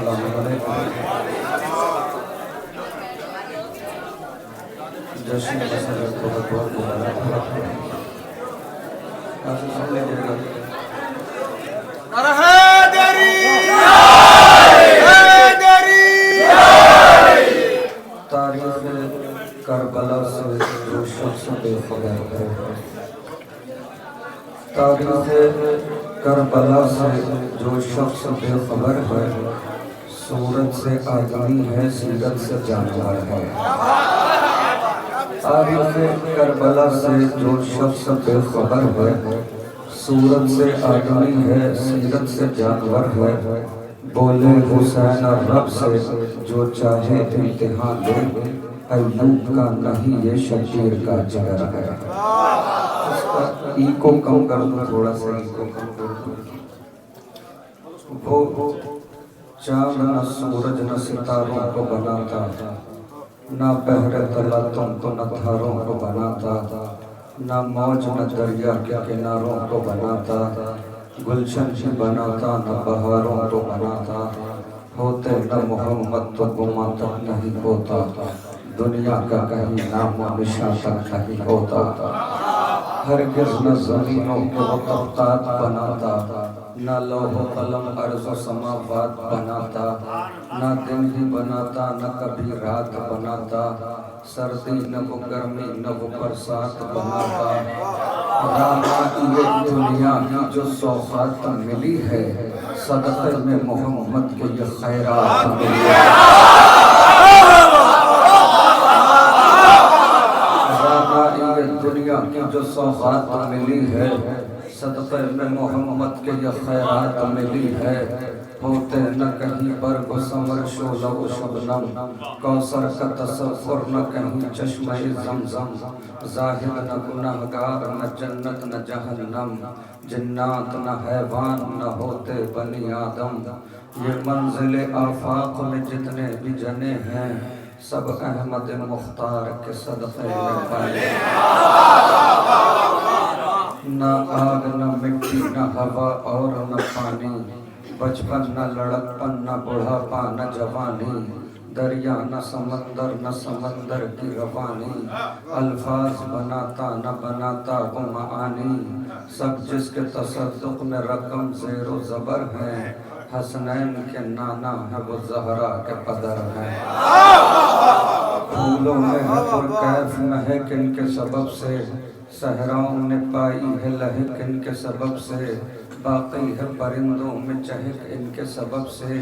السلام علیکم. جشن مسجد کو بہت مبارک ہو. آج سن لیجیے گا. تاریخ کربلا سے جو شخص بے خبر ہے، تاریخ کربلا سے جو شخص بے خبر ہے، صورت سے آدمی ہے سیرت سے جانور ہے. تاریخ کربلا سے جو شخص بے خبر ہے، صورت سے آدمی ہے سیرت سے جانور ہے. بولے حسین رب سے جو چاہے امتحان دے، ایوب کا نہیں یہ شبیر کا جگر ہے. اس کا ای کو کم کر دو، تھوڑا سا ای کو کم کر دو. وہ چاند نہ سورج نہ ستاروں کو بناتا، نہ بحر تلا تم کو نہ دھاروں کو بناتا، نہ موج نہ دریا کے کناروں کو بناتا، گلشن ہی بناتا نہ بہاروں کو بناتا. ہوتے نہ محمد تو گما تک نہیں ہوتا، دنیا کا کہیں نام و نشان تک نہیں ہوتا. ہرگز نہ زمینوں کو وہ طبقات بناتا، نہ لوح و قلم ارض و سماوات بناتا، نہ دن ہی بناتا نہ کبھی رات بناتا، سردی نہ وہ گرمی نہ وہ برسات بناتا. رانا یہ دنیا کی جو سوغات ملی ہے، صدقے میں محمد کے یہ خیرات ملی ہے. رانا یہ دنیا کی جو سوغات ملی ہے، صدقے میں محمد کے یہ خیرات ملی ہے. ہوتے نہ کہیں برگ و ثمر شعلہ و شبنم، کوثر کا تصور نہ کہیں چشمہ زمزم، زاہد نہ گناہگار نہ جنت نہ جہنم، جنات نہ حیوان نہ ہوتے بنی آدم. یہ منزل آفاق میں جتنے بھی جنے ہیں، سب احمد مختار کے صدقے میں پائے. نہ آگ نہ مٹی نہ ہوا اور نہ پانی، بچپن نہ لڑکپن نہ بڑھاپا نہ جوانی، دریا نہ سمندر نہ سمندر کی روانی، الفاظ بناتا نہ بناتا وہ معانی. سب جس کے تصدق میں رقم زیر و زبر ہے، حسنین کے نانا ہے وہ زہرا کے قدر ہے. پھولوں میں ہے پرکیف مہک ان کے سبب سے، صحراؤں نے پائی ہے لہک ان کے سبب سے، باقی ہے پرندوں میں چہک ان کے سبب سے.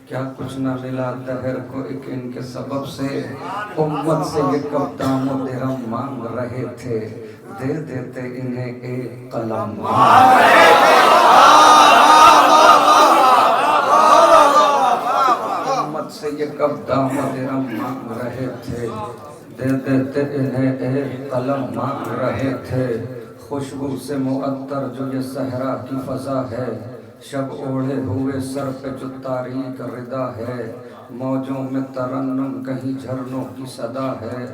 کیا کچھ نہ ملا دہر کو ایک ان کے سبب سے، امت سے یہ کب دام و درم مانگ رہے تھے، دے دیتے انہیں ایک قلم. امت سے یہ کب دام و درم مانگ رہے تھے، دے دیتے انہیں ایک قلم مانگ رہے تھے. خوشبو سے معطر جو یہ صحرا کی فضا ہے، شب اوڑھے ہوئے سر پہ جو تاریک ردا ہے، موجوں میں ترنم کہیں جھرنوں کی صدا ہے.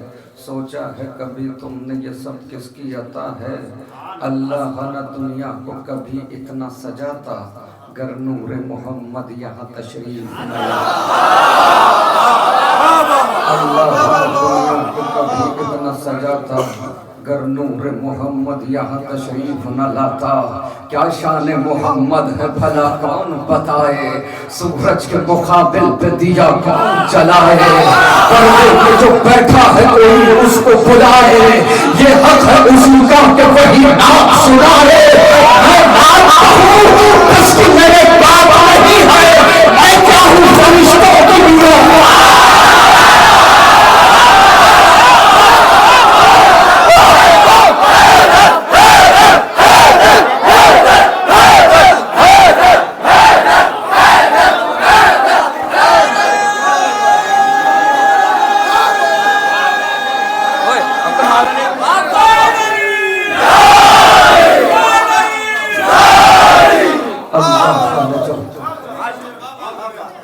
سوچا ہے کبھی تم نے یہ سب کس کی عطا ہے، اللہ نہ دنیا کو کبھی اتنا سجاتا، گر نور محمد یہاں تشریف نہ لاتا. اللہ نہ دنیا کو کبھی اتنا سجاتا، گر نور محمد یہاں تشریف نہ لاتا. کیا شان محمد ہے بھلا کون بتائے، سورج کے مقابل پہ دیا کون جلائے، پردے پہ جو بیٹھا ہے کوئی اس کو بلائے، یہ حق ہے اسی کا کہ وہی نام سنائے. میں بات کہوں بس کہ میرے بات نہیں ہے، میں کیا ہوں فرشتوں کی نور.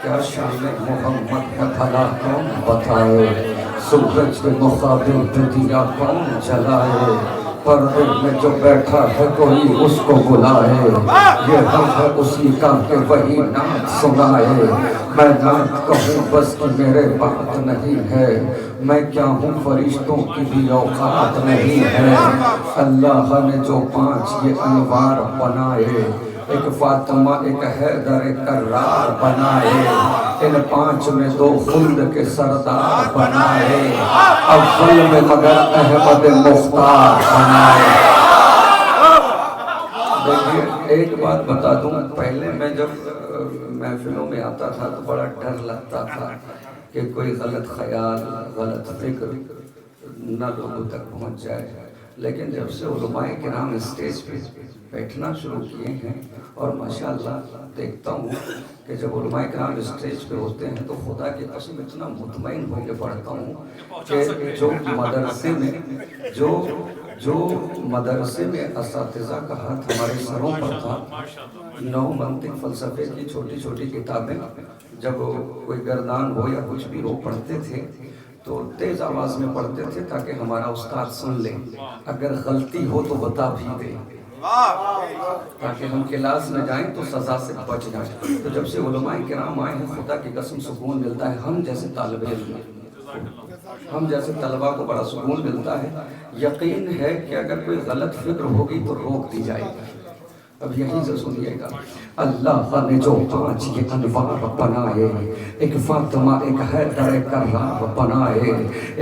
کیا شان محمد ہے بھلا کون بتائے، سورج کے مقابل پہ دیا کون جلائے، پردے میں جو بیٹھا ہے کوئی اس کو بلائے، یہ غم ہے اسی کا کہ وہی نعت سنائے۔ میں نعت کہوں بس کہ میرے بات نہیں ہے، میں کیا ہوں فرشتوں کی بھی اوقات نہیں ہے۔ اللہ نے جو 5 یہ انوار بنائے، ایک فاطمہ ایک حیدر ایک کرار بنائے، ان 5 میں 2 خلد کے سردار بنائے، اول میں مگر احمد مختار بنائے۔ دیکھیے ایک بات بتا دوں، پہلے میں جب محفلوں میں آتا تھا تو بڑا ڈر لگتا تھا کہ کوئی غلط خیال غلط فکر نہ لوگوں تک پہنچ جائے، لیکن جب سے علماء کرام اسٹیج پہ بیٹھنا شروع کیے ہیں اور ماشاءاللہ دیکھتا ہوں کہ جب علماء کرام اسٹیج پہ ہوتے ہیں تو خدا کی قسم اتنا مطمئن ہو کے پڑھتا ہوں کہ جو مدرسے میں اساتذہ کا ہاتھ ہمارے سروں پر تھا، 9 منطق فلسفے کی چھوٹی چھوٹی کتابیں جب کوئی گردان ہو یا کچھ بھی ہو پڑھتے تھے تو تیز آواز میں پڑھتے تھے تاکہ ہمارا استاد سن لے، اگر غلطی ہو تو بتا بھی دے تاکہ ہم کلاس میں جائیں تو سزا سے بچ جائیں۔ تو جب سے علماء کرام آئے ہیں خدا کی قسم سکون ملتا ہے، ہم جیسے طالب علم، ہم جیسے طلباء کو بڑا سکون ملتا ہے۔ یقین ہے کہ اگر کوئی غلط فکر ہوگی تو روک دی جائے گی۔ اب یہیں سے سنیے گا، اللہ نے جو 5 یہ انوار بنائے، ایک فاطمہ ایک حیدر ایک کرار بنائے،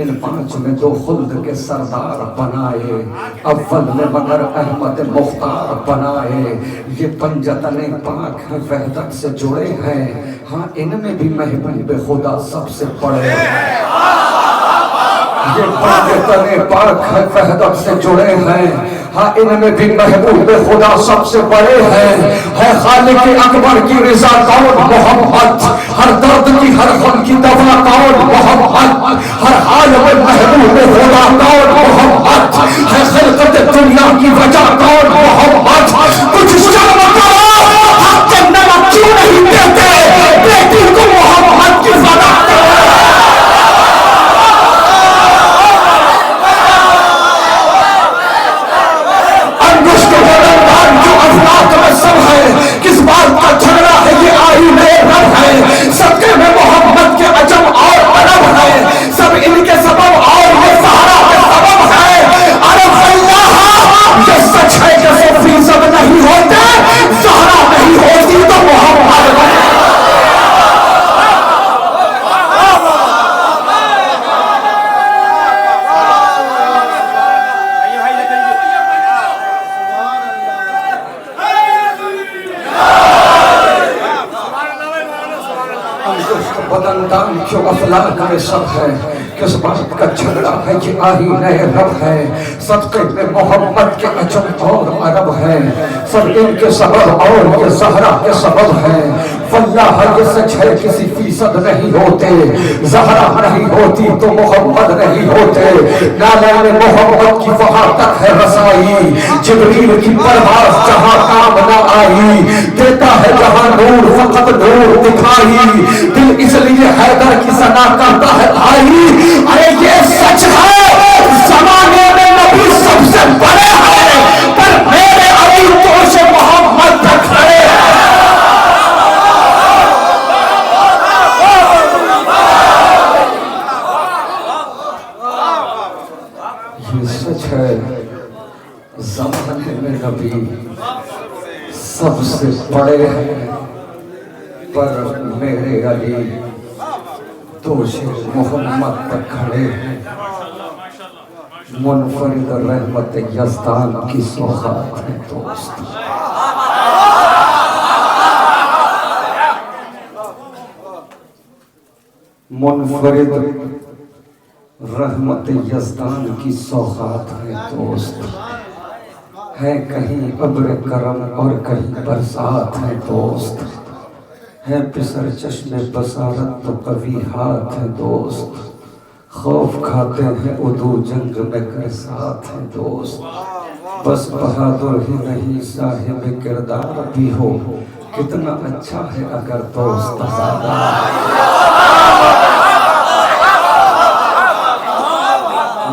ان 5 میں 2 خلد کے سردار بنائے، اول میں مگر احمد مختار بنائے۔ یہ پنجتن پاک ہیں وحدت سے جڑے ہیں، ہاں ان میں بھی محبوب خدا سب سے بڑے ہیں۔ یہ پنجتن پاک ہیں وحدت سے جڑے ہیں، ہاں ان میں بھی محبوب خدا سب سے بڑے ہیں۔ ہے خالق اکبر کی رضا کون؟ محمد۔ ہر درد کی ہر غم کی دوا کون؟ محمد۔ ہر حال میں محبوب خدا کون؟ محمد۔ ہے خلقت دنیا کی وجہ کون؟ محمد۔ کچھ شرم کرو، ہم جنت کیوں نہیں دیتے بیٹی کو محمد کی فدا کرو۔ سب ہے کس بات کا جھگڑا ہے، یہ آئین رب ہے، صدقے میں محمد کے عجم اور عرب ہے، سب ان کے سبب اور یہ سہارا کے سبب ہے۔ عرب اللہ یہ سچ ہے کہ 100% نہیں ہوتے، سہارا نہیں ہوتی تو محمد ہے۔ بدن کیوں افلاک میں سب ہے، کس بات کا جھگڑا ہے، یہ آئین رب ہے، صدقے میں محمد کے عجم اور عرب ہے، سب ان کے سبب اور یہ زہرا کے سبب ہے۔ واللہ یہ سچ ہے کسی فیصد نہیں ہوتے، زہرا نہیں ہوتی تو محمد نہیں ہوتے۔ نالین محمد کی وہاں تک ہے رسائی، جبریل کی پرواز جہاں کام نہ آئی، دیتا ہے جہاں نور فقط نور دکھائی، دل اس لیے حیدر کی ثنا کرتا ہے آئی۔ ارے یہ سچ ہے زمانے میں نبی سب سے بڑے ہیں، پر میرے علی تو سے محمد تک کھڑے ہیں۔ یہ سچ ہے زمانے میں نبی سب سے بڑے ہیں، پر میرے علی تو سے محمد تک کھڑے ہیں۔ منفرد رحمت یزدان کی سوغات ہے دوست، منفرد رحمت یزدان کی سوغات ہے دوست، ہے کہیں ابر کرم اور کہیں برسات ہے دوست، ہے پسر چشم بصارت تو قوی ہاتھ ہے دوست، خوف کھاتے ہیں عدو جنگ میں کر ساتھ ہے دوست، بس بہادر ہی نہیں صاحب کردار بھی ہو، کتنا اچھا ہے اگر دوست زیادہ۔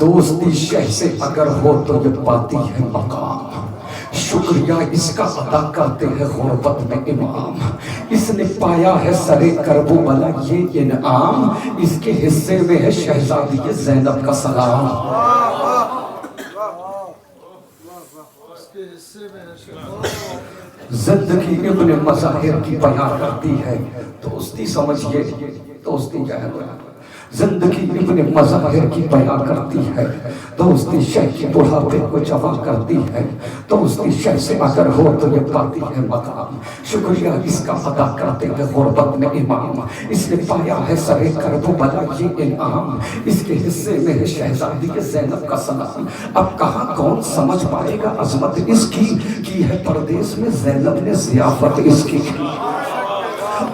دوستی شہ سے اگر ہو تو یہ پاتی ہے مقام، شکریہ اس کا ادا کرتے ہیں غربت میں امام، اس نے پایا ہے سرے کرب و بلا یہ انعام، اس کے حصے میں ہے شہزادی زینب کا سلام۔ زندگی ابن مظاہر کی بیان کرتی ہے، دوستی سمجھئے دوستی کیا ہے؟ زندگی ابن مظاہر کی بیان کرتی ہے، دوستی شہ کی بڑھاپے کو جوان کرتی ہے، دوستی شہ سے اگر ہو تو یہ پاتی ہے مقام، شکریہ اس کا ادا کرتے ہیں غربت میں امام، اس نے پایا ہے سرے کرب و بلا یہ انعام، اس کے حصے میں ہے شہزادی زینب کا سلام۔ اب کہاں کون سمجھ پائے گا عظمت اس کی ہے پردیس میں زینب نے ضیافت اس کی۔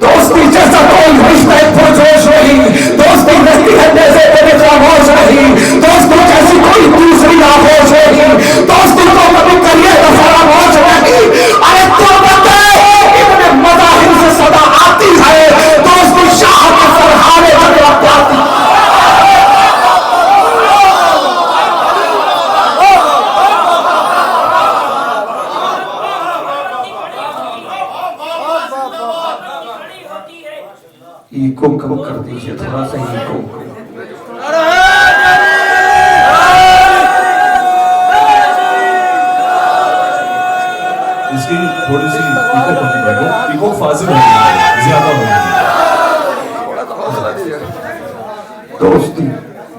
دوستی جیسا کوئی رشتہ پرجوش نہیں، دوستی رہتی ہے جیسے کبھی خاموش نہیں، دوستی جیسی کوئی دوسری آغوش نہیں، دوستی کو کبھی کریے تو فراموش نہیں۔ ارے توبہ ابن مظاہر سے صدا آتی ہے، دوستی شاہ کے فرحانے پر آتی ہے۔ ایکو کم کر دیجئے تھوڑا سا ایکو۔ اس کی تھوڑی سی ایکو کم کر دو، ایکو فاضل ہو گئی، زیادہ ہو گئی۔ دوستی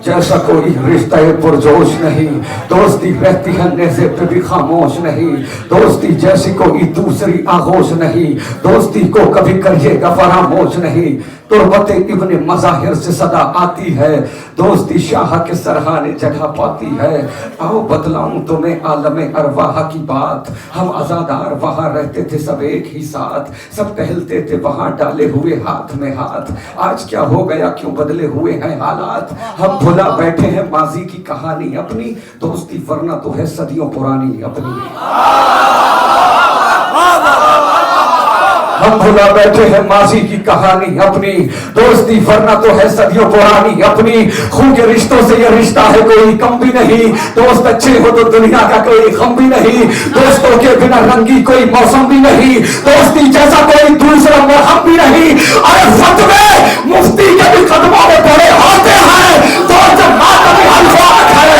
جیسا کوئی رشتہ پرجوش نہیں، دوستی رہتی ہے نیزے پہ بھی خاموش نہیں، دوستی جیسی کوئی دوسری آغوش نہیں، دوستی کو کبھی کریے گا فراموش نہیں۔ تربت ابن مظاہر سے صدا آتی ہے، دوستی شاہ کے سرحانے جگہ پاتی ہے۔ آؤ بتلاؤں تمہیں عالم ارواح کی بات، ہم عزادار وہاں رہتے تھے سب ایک ہی ساتھ، سب ٹہلتے تھے وہاں ڈالے ہوئے ہاتھ میں ہاتھ، آج کیا ہو گیا کیوں بدلے ہوئے ہیں حالات، ہم بھلا بیٹھے ہیں ماضی کی کہانی اپنی، دوستی ورنہ تو ہے صدیوں پرانی اپنی۔ ہم بھلا بیٹھے ہیں ماضی کی کہانی اپنی، دوستی ورنہ تو ہے صدیوں پرانی اپنی، خون کے رشتوں سے یہ رشتہ ہے کوئی کم بھی نہیں، دوست اچھے ہو تو دنیا کا کوئی غم بھی نہیں، دوستوں کے بنا رنگی کوئی موسم بھی نہیں، دوستی جیسا کوئی دوسرا مرہم بھی نہیں۔ ارے فتوے مفتی کے بھی قدموں میں پڑے ہوتے ہیں، دوست ماتمی الفاظ ہے۔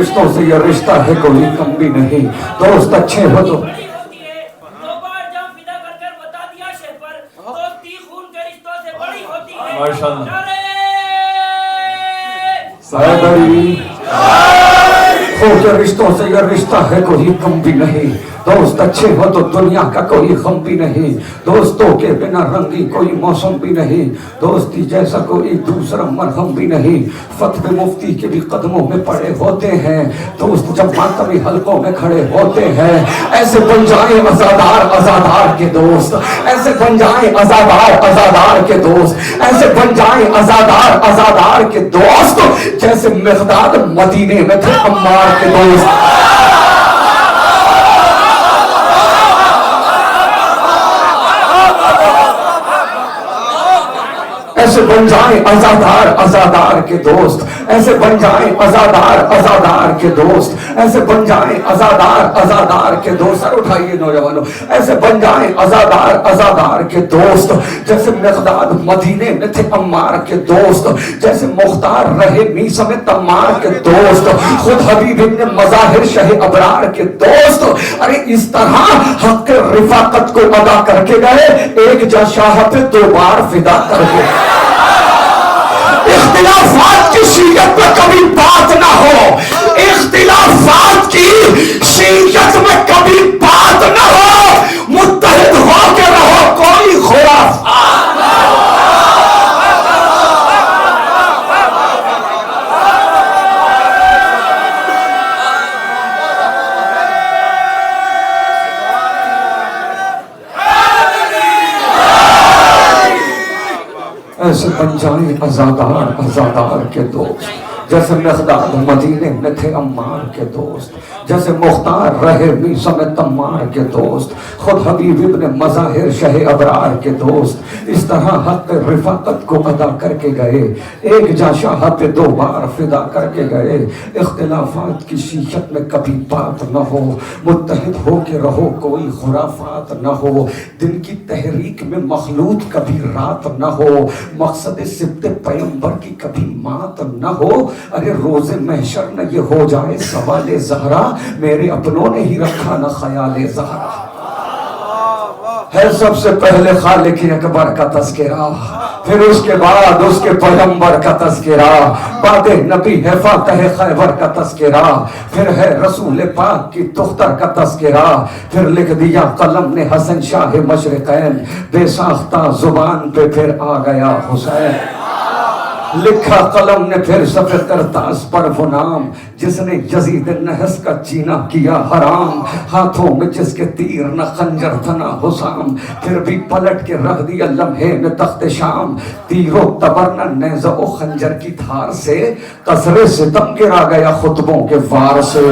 رشتوں سے یہ رشتہ ہے کوئی کم بھی نہیں، دوست اچھے ہو تو رشتوں سے یہ رشتہ ہے کوئی کم بھی نہیں، دوست اچھے ہو تو دنیا کا کوئی غم بھی نہیں، دوستوں کے بنا رنگی کوئی موسم بھی نہیں، دوستی جیسا کوئی دوسرا مرہم بھی نہیں۔ فتوے مفتی کے بھی قدموں میں پڑے ہوتے ہیں، دوست جب ماتمی حلقوں میں کھڑے ہوتے ہیں، ایسے بن جائیں عزادار عزادار کے دوست، ایسے بن جائیں عزادار عزادار کے دوست، ایسے بن جائیں عزادار عزادار کے دوست، جیسے مقداد مدینے میں تھے عمار کے دوست۔ ایسے بن جائیں عزادار عزادار کے دوست، ایسے بن جائیں عزادار عزادار کے دوست، ایسے بن جائیں عزادار عزادار کے دوست۔ سر اٹھائیے نوجوانوں، ایسے بن جائیں عزادار عزادار کے دوست، جیسے مقداد مدینے میں تھے عمار کے دوست، جیسے مختار رہے میسم تمار کے دوست، خود حبیب ابن مظاہر شہ ابرار کے دوست۔ ارے اس طرح حق رفاقت کو ادا کر کے گئے، ایک جا شاہ پہ دو بار فدا کر کے۔ اختلافات کی شیعت میں کبھی بات نہ ہو، اختلافات کی شیعت میں کبھی بات نہ ہو، متحد ہو کے رہو، کوئی خرافات نہ ہو۔ ایسے بن جائیں عزادار عزادار کے دوست، جیسے مقداد مدینے میں تھے عمار کے دوست، جیسے مختار رہے میسا میں تمار کے دوست، خود حبیب ابن مظاہر شہ ابرار کے دوست، اس طرح حق رفاقت کو ادا کر کے گئے، ایک جا شاہ پہ 2 بار فدا کر کے گئے، اختلافات کی شیشت میں کبھی بات نہ ہو، متحد ہو کے رہو کوئی خرافات نہ ہو، دن کی تحریک میں مخلوط کبھی رات نہ ہو، مقصد سبت پیغمبر کی کبھی مات نہ ہو، ارے روز محشر نہ یہ ہو جائے سوال زہرا، میرے اپنوں نے ہی رکھا نہ خیال زہرا، ہے سب سے پہلے خالق اکبر کا تذکرہ، پھر اس کے بعد اس کے پیغمبر کا تذکرہ، بعد نبی ہے فاتح خیبر کا تذکرہ، پھر ہے رسول پاک کی دختر کا تذکرہ، پھر لکھ دیا قلم نے حسن شاہ مشرقین، بے ساختہ زبان پہ پھر آ گیا حسین، لکھا قلم نے پھر صفحہ کرتاس پر وہ نام جس نے یزید نحس کا جینا کیا حرام، ہاتھوں میں جس کے تیر نہ خنجر تھا نہ حسام، پھر بھی پلٹ کے رکھ دیا لمحے میں تخت شام، تیر و تبر نہ نیزہ و خنجر کی دھار سے، قصر ستم گرا گیا خطبوں کے وار سے،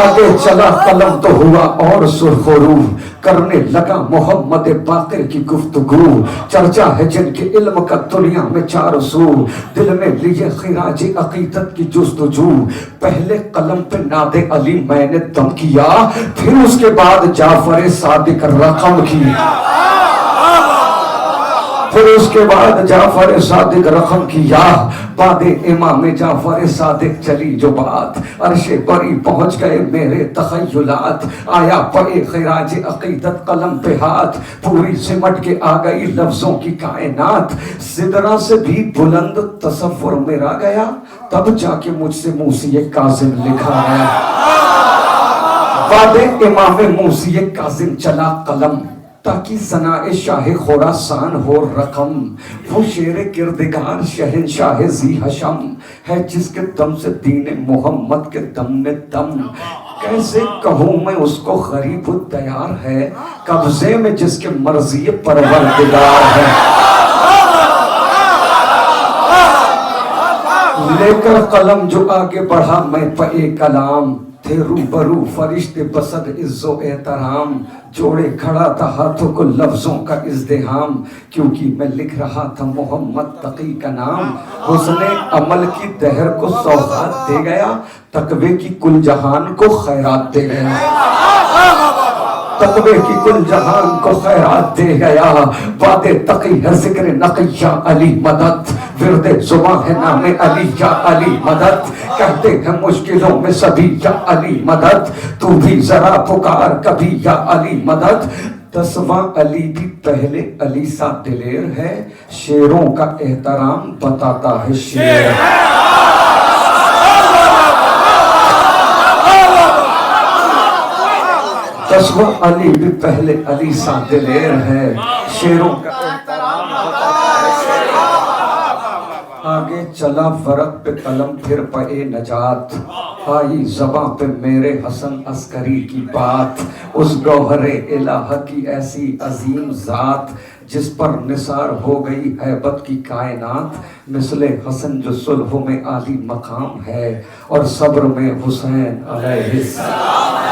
آگے چلا قلم تو ہوا اور سرخ و روح، کرنے لگا محمد باقر کی گفتگو، چرچا ہے جن کے علم کا دنیا میں 4 سو، دل میں لیے خراج عقیدت کی جستجو، پہلے قلم پہ ناد علی میں نے دم کیا، پھر اس کے بعد جعفر صادق رقم کیا، پھر اس کے بعد جعفر صادق رقم کیا، بعد امام جعفر صادق چلی جو بات، عرش بری پہنچ گئے میرے تخیلات، آیا پڑے خراج عقیدت قلم پہ ہاتھ، پوری سمٹ کے آ گئی لفظوں کی کائنات، سدرہ سے بھی بلند تصور میرا گیا، تب جا کے مجھ سے موسی کاظم لکھا گیا، بعد امام موسی کاظم چلا قلم، تاکہ ثناء شاہ خراسان ہو رقم، وہ شیر کردگار شہنشاہ ذی حشم ہے جس کے دم سے دین محمد کے دم میں دم، کیسے کہوں میں اس کو غریب الدیار ہے، قبضے میں جس کے مرضی پروردگار ہے، لے کر قلم جو آگے بڑھا میں پہ کلام، تھے روبرو فرشتے بصد عز و احترام، جوڑے کھڑا تھا ہاتھوں کو لفظوں کا ازدحام، کیونکہ میں لکھ رہا تھا محمد تقی کا نام، حسن عمل کی دہر کو سوغات دے گیا، تقوی کی کل جہان کو خیرات دے گیا، تقوی کی کل جہان کو خیرات دے گیا، بات تقی ہے ذکر نقی یا علی مدد، ورد زباں ہے نام علی یا علی مدد، کہتے ہیں مشکلوں میں سبھی یا علی مدد، تو بھی ذرا پکار کبھی یا علی مدد، 10واں علی بھی پہلے علی سا دلیر ہے، شیروں کا احترام بتاتا ہے شیر، 10واں علی بھی پہلے علی سا دلیر ہے، شیروں کا احترام بتاتا ہے شیر، آگے چلا ورق پہ قلم پھر پے نجات، آئی زباں پہ میرے حسن عسکری کی بات، اس گوہر الہ کی ایسی عظیم ذات جس پر نثار ہو گئی ہیبت کی کائنات، مثل حسن جو صلح میں عالی مقام ہے، اور صبر میں حسین علیہ السلام ہے،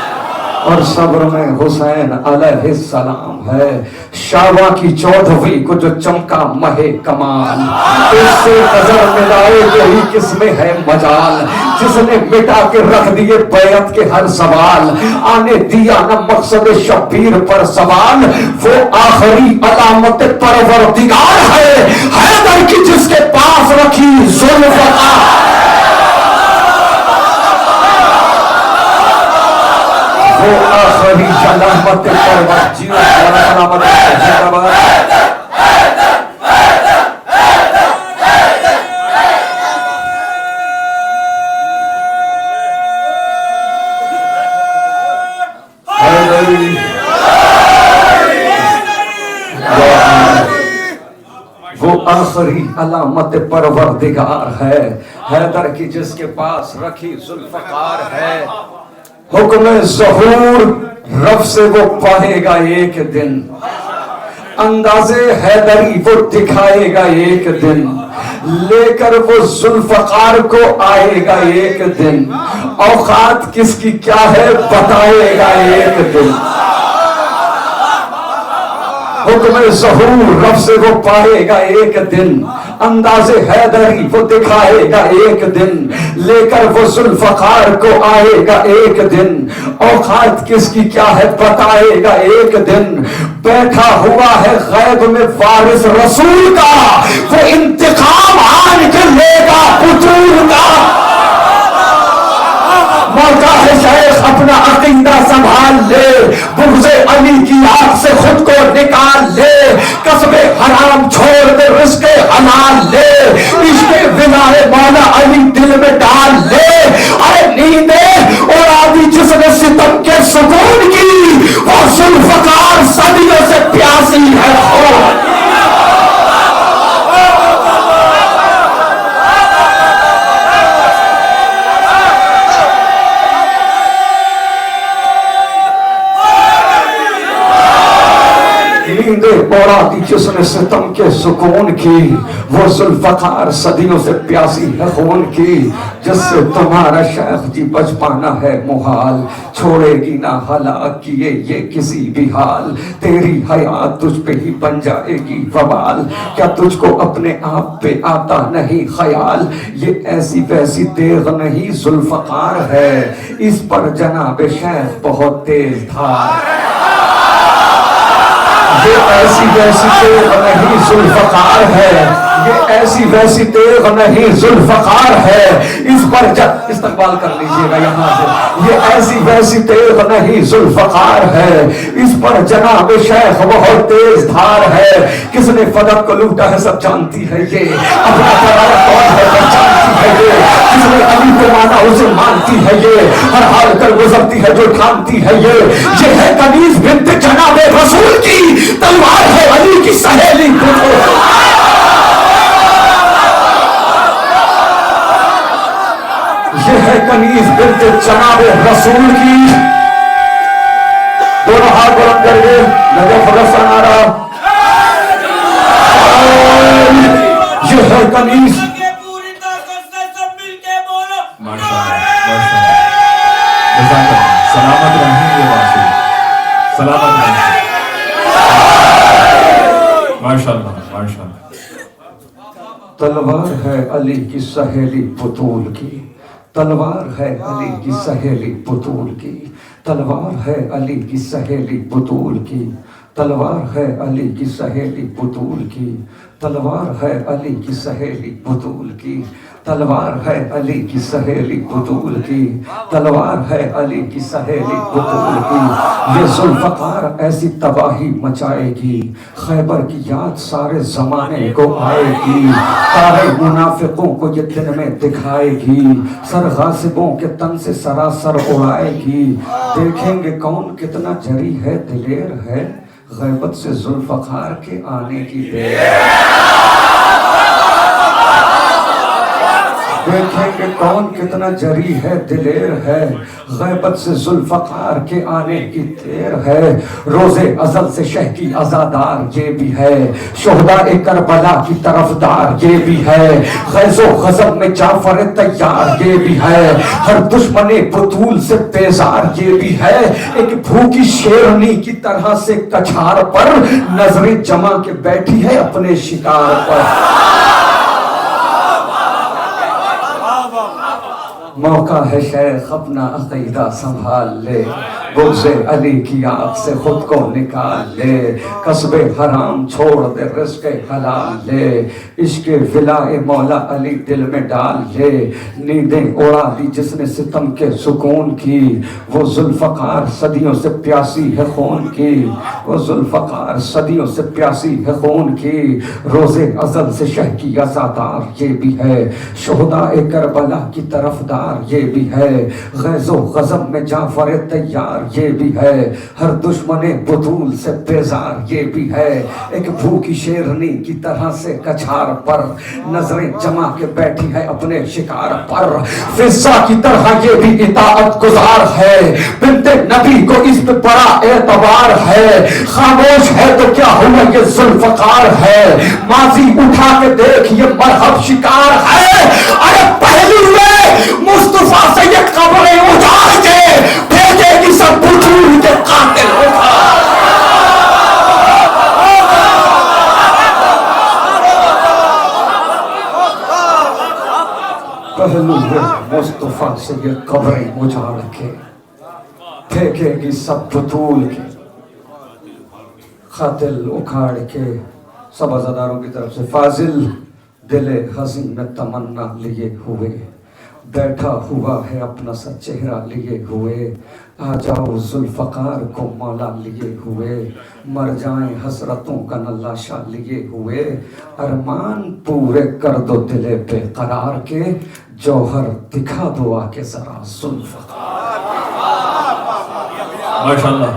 اور صبر میں حسین علیہ السلام ہے، شابہ کی 14ویں کو جو چمکا مہ کمال، اس سے نظر ملائے یہی کس میں ہے مجال، جس نے مٹا کے رکھ دیے بیعت کے ہر سوال، آنے دیا نہ مقصد شبیر پر سوال، وہ آخری علامت پروردگار ہے، حیدر کی جس کے پاس رکھی ذوالفقار، وہ آخری علامت پروردگار وہ آخری علامت پروردگار ہے، حیدر کی جس کے پاس رکھی ذوالفقار ہے، حکم ظہور رب سے وہ پائے گا ایک دن، انداز حیدری وہ دکھائے گا ایک دن، لے کر وہ ذوالفقار کو آئے گا ایک دن، اوقات کس کی کیا ہے بتائے گا ایک دن، حکم ظہور رب سے وہ پائے گا ایک دن، انداز حیدری وہ دکھائے گا ایک دن، لے کر وہ ذوالفقار کو آئے گا ایک دن، اوقات کس کی کیا ہے بتائے گا ایک دن، بیٹھا ہوا ہے غیب میں وارث رسول کا، وہ انتقام آن کے لے گا بطول کا۔ موقع ہے شیخ اپنا عقیدہ سنبھال لے، بغض علی کی آگ سے خود کو نکال لے، کسب حرام چھوڑ دے رزق حلال لے، عشق ولائے مولا علی دل میں ڈال لے، ارے نیندیں اڑا دی جس نے ستم کے سکون کی، وہ ذوالفقار صدیوں سے پیاسی ہے خون۔ نیندیں اوڑا دی جس نے ستم کے سکون کی، وہ ذوالفقار صدیوں سے پیاسی ہے خون کی، جس سے تمہارا شیخ جی بچ پانا ہے محال، چھوڑے گی نہ ہلاک کیے یہ کسی بھی حال، تیری حیات تجھ پہ ہی بن جائے گی وبال، کیا تجھ کو اپنے آپ پہ آتا نہیں خیال، یہ ایسی ویسی تیغ نہیں ذوالفقار ہے، اس پر جناب شیخ بہت تیز دھار، یہ ایسی ویسی تیغ نہیں ذوالفقار ہے، یہ ایسی ویسی تیغ نہیں ذوالفقار ہے، اس پر استقبال کر لیجئے گا یہاں سے، یہ ایسی ویسی تیغ نہیں ذوالفقار ہے، اس پر جناب شیخ بہت تیز دھار ہے، کس نے فدق کو لوٹا ہے سب جانتی ہے یہ، اپنا قرار کون ہے پہچانتی ہے یہ، کس نے علی کو مانا اسے مانتی ہے یہ، ہر حال کر گزرتی ہے جو ٹھانتی ہے یہ ہے کنیز بنت جناب رسول کی، تلوار ہے علی کی سہیلی یہ ہے کنیز بنت جناب رسول کی، دونوں ہاتھ بلند کریے، نجف رسن آ رہا، یہ ہے کنیز، سلامت رہیں یہ واقعی، سلامت رہیں، ماشاءاللہ ماشاءاللہ۔ تلوار ہے علی کی سہیلی بطول کی، تلوار ہے علی کی سہیلی بطول کی، تلوار ہے علی کی سہیلی بطول کی، تلوار ہے علی کی سہیلی بطول کی، تلوار ہے علی کی سہیلی بطول کی، تلوار ہے علی کی سہیلی بطول کی، تلوار ہے علی کی سہیلی بطول کی، یہ ذوالفقار ایسی تباہی مچائے گی، خیبر کی یاد سارے زمانے کو آئے گی، سارے منافقوں کو یہ دن میں دکھائے گی، سر غاصبوں کے تن سے سراسر اڑائے گی، دیکھیں گے کون کتنا جری ہے دلیر ہے، غیبت سے ذوالفقار کے آنے کی دیر، دیکھیں کہ کون کتنا جری ہے دلیر ہے، غیبت سے ذوالفقار کے آنے کی دیر ہے، روز ازل سے شہ کی عزادار یہ بھی ہے، شہداء کربلا کی طرفدار یہ بھی ہے، غیظ و غضب میں جعفر تیار یہ بھی ہے، ہر دشمن بطول سے بیزار یہ بھی ہے، ایک بھوکی شیرنی کی طرح سے کچھار پر نظریں جما کے بیٹھی ہے اپنے شکار پر، موقع ہے شیخ اپنا عقیدہ سنبھال لے، بغض علی کی آنکھ سے خود کو نکال لے، کسب حرام چھوڑ دے رزق حلال لے، عشق ولائے مولا علی دل میں ڈال لے، نیندیں اڑا دی جس نے ستم کے سکون کی، وہ ذوالفقار صدیوں سے پیاسی ہے خون کی، وہ ذوالفقار صدیوں سے پیاسی ہے خون کی، روز ازل سے شہ کی عزادار یہ بھی ہے، شہداء کربلا کی طرفدار یہ بھی ہے، غیظ و غضب میں جعفر تیار یہ بھی ہے، ہر دشمن بطول سے بیزار یہ بھی ہے، ایک بھوکی شیرنی کی طرح سے کچھار پر نظریں جما کے بیٹھی ہے اپنے شکار پر، فضہ کی طرح یہ بھی اطاعت گزار ہے، بنت نبی کو اس پہ بڑا اعتبار ہے، خاموش ہے تو کیا ہوا یہ ظلم ذوالفقار ہے، ماضی اٹھا کے دیکھ یہ مرحب شکار ہے، ارے پہلو میں مصطفیٰ سے یہ قبریں اجاڑ کے بھیجے گی سب بطول کے قاتل ہوگا۔ پہلو میں مصطفیٰ سے یہ قبریں اجاڑ کے پھینکے گی سب بطول کے قاتل اکھاڑ کے۔ سب عزاداروں کی طرف سے فاضل دل حزین میں تمنا لیے ہوئے، بیٹھا ہوا ہے اپنا سا چہرہ لیے ہوئے، آ جاؤ ذوالفقار کو مولا لیے ہوئے، مر جائیں حسرتوں کا نلاشا لیے ہوئے، ارمان پورے کر دو دل بے قرار کے، جوہر دکھا دو آ کے ذرا ذوالفقار۔ ماشاءاللہ۔